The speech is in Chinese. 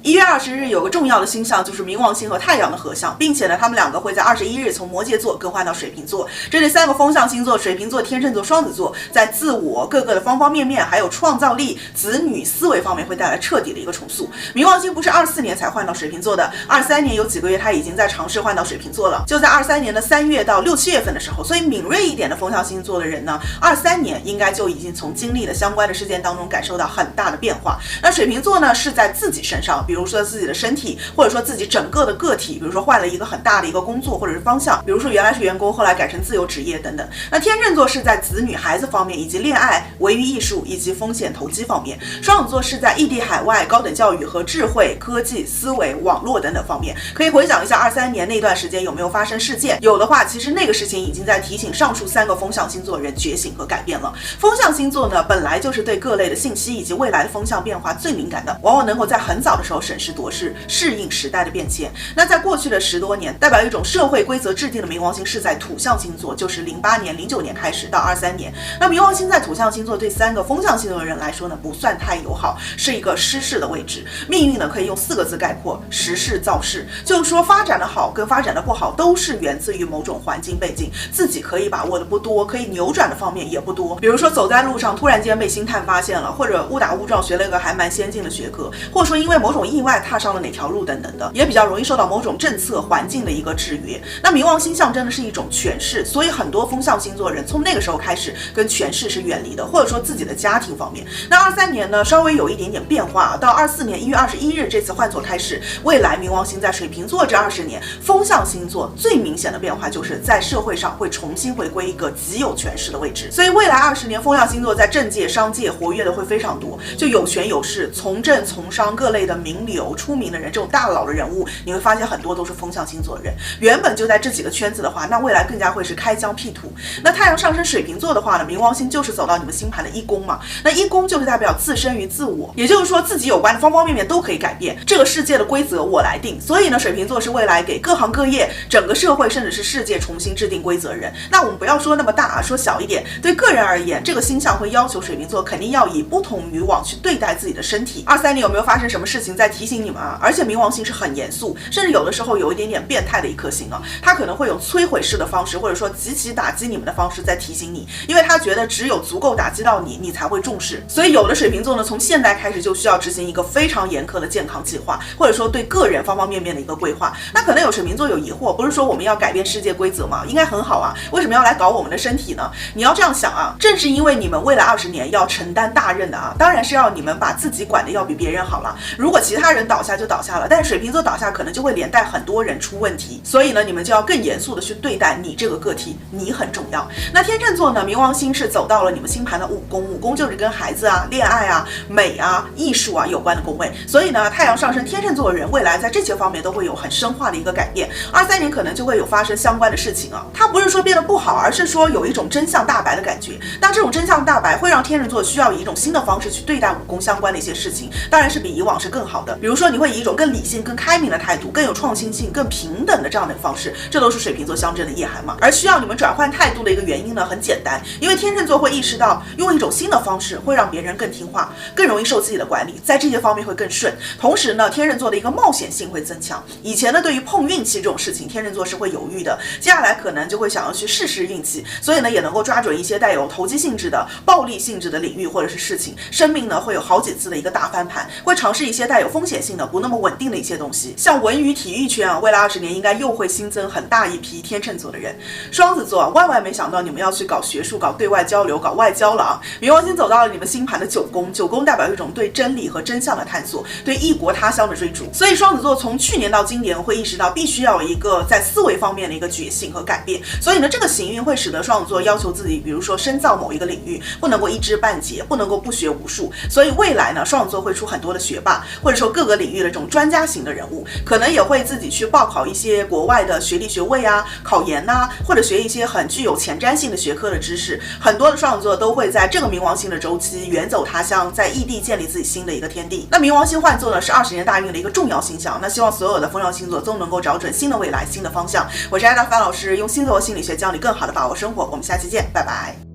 1月20日有个重要的星象，就是冥王星和太阳的合相，并且呢，他们两个会在21日从摩羯座更换到水瓶座。这3个风象星座，水瓶座、天秤座、双子座，在自我各个的方方面面，还有创造力、子女思维方面会带来彻底的一个重塑。冥王星不是24年才换到水瓶座的，23年有几个月他已经在尝试换到水瓶座了，就在23年的3月到6、7月份的时候。所以敏锐一点的风象星座的人呢，23年应该就已经从经历的相关的事件当中感受到很大的变化。那水瓶座呢，是在自己身上，比如说自己的身体，或者说自己整个的个体，比如说换了一个很大的一个工作或者是方向，比如说原来是员工，后来改成自由职业等等。那天秤座是在子女、孩子方面，以及恋爱、文娱艺术以及风险投机方面。双子座是在异地、海外、高等教育和智慧、科技、思维、网络等等方面。可以回想一下23年那段时间有没有发生事件，有的话，其实那个事情已经在提醒上述3个风象星座人觉醒和改变了。风象星座呢，本来就是对各类的信息以及未来的风向变化最敏感的，往往能够在很早的时候审时度势，适应时代的变迁。那在过去的10多年，代表一种社会规则制定的冥王星是在土象星座，就是08年、09年开始到23年。那冥王星在土象星座对3个风象星座的人来说呢，不算太友好，是一个失势的位置。命运呢，可以用4个字概括：时势造势。就是说，发展的好跟发展的不好，都是源自于某种环境背景，自己可以把握的不多，可以扭转的方面也不多。比如说，走在路上突然间被星探发现了，或者误打误撞学了一个还蛮先进的学科，或者说因为某种意外踏上了哪条路等等的，也比较容易受到某种政策环境的一个制约。那冥王星象征的是一种权势，所以很多风象星座人从那个时候开始跟权势是远离的，或者说自己的家庭方面。那23年呢，稍微有一点点变化，到24年1月21日这次换座开始，未来冥王星在水瓶座这20年，风象星座最明显的变化就是在社会上会重新回归一个极有权势的位置。所以未来20年，风象星座在政界、商界活跃的会非常多，就有权有势，从政从商各类的名流、出名的人，这种大佬的人物，你会发现很多都是风象星座的人。原本就在这几个圈子的话，那未来更加会是开疆辟土。那太阳上升水瓶座的话呢，冥王星就是走到你们星盘的1宫嘛，那1宫就是代表自身于自我，也就是说自己有关的方方面面都可以改变，这个世界的规则我来定。所以呢，水瓶座是未来给各行各业、整个社会甚至是世界重新制定规则的人。那我们不要说那么大啊，说小一点，对个人而言，这个星象会要求水瓶座肯定要以不同于往去对待自己的身体。23年有没有发生什么事情在提醒你们啊？而且冥王星是很严肃，甚至有的时候有一点点变态的一颗星啊，它可能会用摧毁式的方式，或者说极其打击你们的方式在提醒你，因为他觉得只有足够打击到你，你才会重视。所以有的水瓶座呢，从现在开始就需要执行一个非常严苛的健康计划，或者说对个人方方面面的一个规划。那可能有水瓶座有疑惑，不是说我们要改变世界规则吗？应该很好啊，为什么要来搞我们的身体呢？你要这样想啊，正是因为你们未来20年要承担大任的啊，当然是要你们把自己管得要比别人好了。如果其他人倒下就倒下了，但是水瓶座倒下可能就会连带很多人出问题，所以呢，你们就要更严肃的去对待你这个个体，你很重要。那天秤座呢，冥王星是走到了你们星盘的5宫，5宫就是跟孩子啊、恋爱啊、美啊、艺术啊有关的宫位，所以呢，太阳上升天秤座的人未来在这些方面都会有很深化的一个改变。23年可能就会有发生相关的事情啊，它不是说变得不好，而是说有一种真相大白的感觉。那这种真相大白会让天秤座需要以一种新的方式去对待5宫相关的一些事情，当然是比以往是更好的。比如说你会以一种更理性、更开明的态度，更有创新性、更平等的这样的方式，这都是水瓶座象征的意涵嘛。而需要你们转换态度的一个原因呢，很简单，因为天秤座会意识到用一种新的方式会让别人更听话，更容易受自己的管理，在这些方面会更顺。同时呢，天秤座的一个冒险性会增强。以前呢，对于碰运气这种事情，天秤座是会犹豫的，接下来可能就会想要去试试运气，所以呢，也能够抓准一些带有投机性质的、暴力性质的领域或者是事情。生命呢，会有好几次的一个大翻盘，会尝试一些带有风险性的、不那么稳定的一些东西。像文娱体育圈啊，未来20年应该又会新增很大一批天秤座的人。双子座啊，万万没想到你们要去搞学术、搞对外交流、搞外交了啊！冥王星走到了你们星盘的9宫，9宫代表一种对真理和真相的探索，对异国他乡的追逐。所以双子座从去年到今年会意识到必须要有一个在思维方面的一个觉醒和改变。所以呢，这个行运会使得双子座要求自己，比如说深造某一个领域，不能够一知半解，不能够不学无术。所以未来呢，双子座会出很多的学霸，或者说各个领域的这种专家型的人物，可能也会自己去报考一些国外的学历学位啊、考研啊，或者学一些很具有前瞻性的学科的知识。很多的双子座都会在这个冥王星的周期远走他乡，在异地建立自己新的一个天地。那冥王星换座呢，是20年大运的一个重要星象。那希望所有的风象星座都能够找准新的未来、新的方向。我是艾达凡老师，用星座和心理学教你更好的把握生活。我们下期见，拜拜。